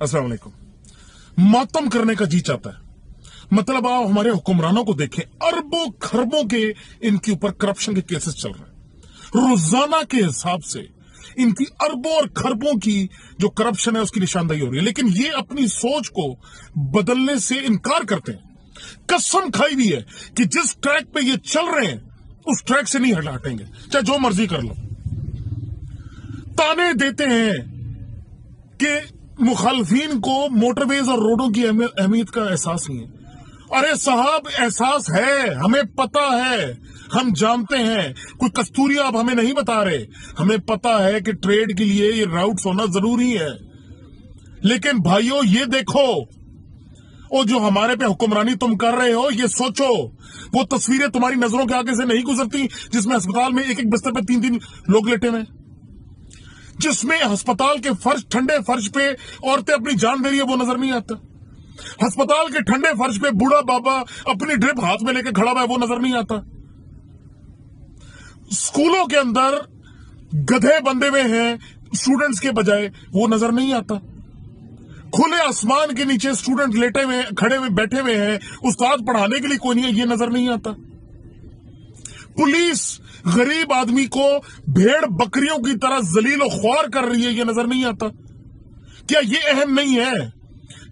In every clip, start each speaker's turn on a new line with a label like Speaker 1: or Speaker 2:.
Speaker 1: अस्सलाम वालेकुम। मातम करने का जी चाहता है। मतलब आप हमारे हुक्मरानों को देखें, अरबों खरबों के इनके ऊपर करप्शन के केसेस चल रहे हैं। रोजाना के हिसाब से इनकी अरबों और खरबों की जो करप्शन है उसकी निशानदेही हो रही है, लेकिन ये अपनी सोच को बदलने से इनकार करते हैं। कसम खाई भी है कि जिस ट्रैक पे ये चल रहे हैं उस ट्रैक से नहीं हटेंगे, चाहे जो मर्जी कर लो। ताने देते हैं कि मुखालफीन को मोटरवेज और रोडों की अहमियत का एहसास नहीं है। अरे साहब, एहसास है, हमें पता है, हम जानते हैं। कोई कस्तूरी आप हमें नहीं बता रहे। हमें पता है कि ट्रेड के लिए ये राउट्स होना जरूरी है, लेकिन भाइयों ये देखो, वो जो हमारे पे हुक्मरानी तुम कर रहे हो, ये सोचो, वो तस्वीरें तुम्हारी नजरों के आगे से नहीं गुजरती जिसमें अस्पताल में एक एक बिस्तर पे 3-3 लोग लेटे हुए, जिसमें अस्पताल के फर्श, ठंडे फर्श पे औरतें अपनी जान दे रही है, वो नजर नहीं आता। अस्पताल के ठंडे फर्श पे बूढ़ा बाबा अपनी ड्रिप हाथ में लेकर खड़ा हुआ है, वो नजर नहीं आता। स्कूलों के अंदर गधे बंधे हुए हैं स्टूडेंट्स के बजाय, वो नजर नहीं आता। खुले आसमान के नीचे स्टूडेंट लेटे हुए, खड़े हुए, बैठे हुए हैं, उस्ताद पढ़ाने के लिए कोई नहीं है, ये नजर नहीं आता। पुलिस गरीब आदमी को भेड़ बकरियों की तरह जलील और ख्वार कर रही है, ये नजर नहीं आता। क्या ये अहम नहीं है?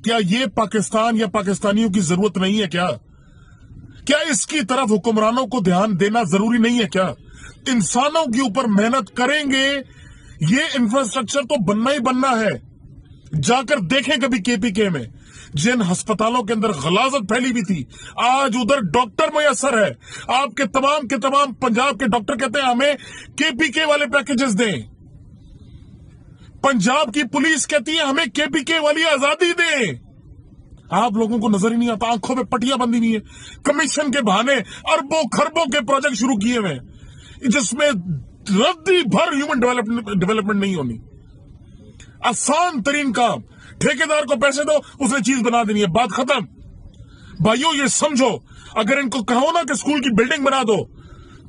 Speaker 1: क्या ये पाकिस्तान या पाकिस्तानियों की जरूरत नहीं है? क्या इसकी तरफ हुक्मरानों को ध्यान देना जरूरी नहीं है? क्या इंसानों के ऊपर मेहनत करेंगे, ये इंफ्रास्ट्रक्चर तो बनना ही बनना है। जाकर देखें कभी केपीके में जिन अस्पतालों के अंदर गलाजत फैली हुई थी, आज उधर डॉक्टर मुयस्सर है। आपके तमाम के तमाम पंजाब के डॉक्टर कहते हैं हमें केपीके वाले पैकेजेस दें। पंजाब की पुलिस कहती है हमें केपीके वाली आजादी दें। आप लोगों को नजर ही नहीं आता, आंखों में पट्टियां बंधी हुई है। कमीशन के बहाने अरबों खरबों के प्रोजेक्ट शुरू किए हुए, जिसमें रद्दी भर ह्यूमन डेवलपमेंट नहीं होनी। आसान तरीन काम, ठेकेदार को पैसे दो, उसने चीज बना देनी है, बात खत्म। भाइयों ये समझो, अगर इनको कहो ना कि स्कूल की बिल्डिंग बना दो,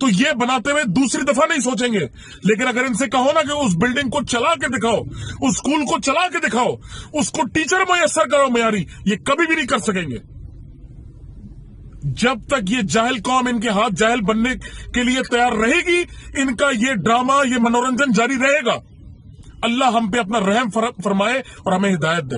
Speaker 1: तो ये बनाते हुए दूसरी दफा नहीं सोचेंगे। लेकिन अगर इनसे कहो ना कि उस बिल्डिंग को चला के दिखाओ, उस स्कूल को चला के दिखाओ, उसको टीचर मुयस्सर करो मयारी, ये कभी भी नहीं कर सकेंगे। जब तक ये जाहिल कौम इनके हाथ जाहिल बनने के लिए तैयार रहेगी, इनका ये ड्रामा, ये मनोरंजन जारी रहेगा। अल्लाह हम पे अपना रहम फरमाए और हमें हिदायत दे।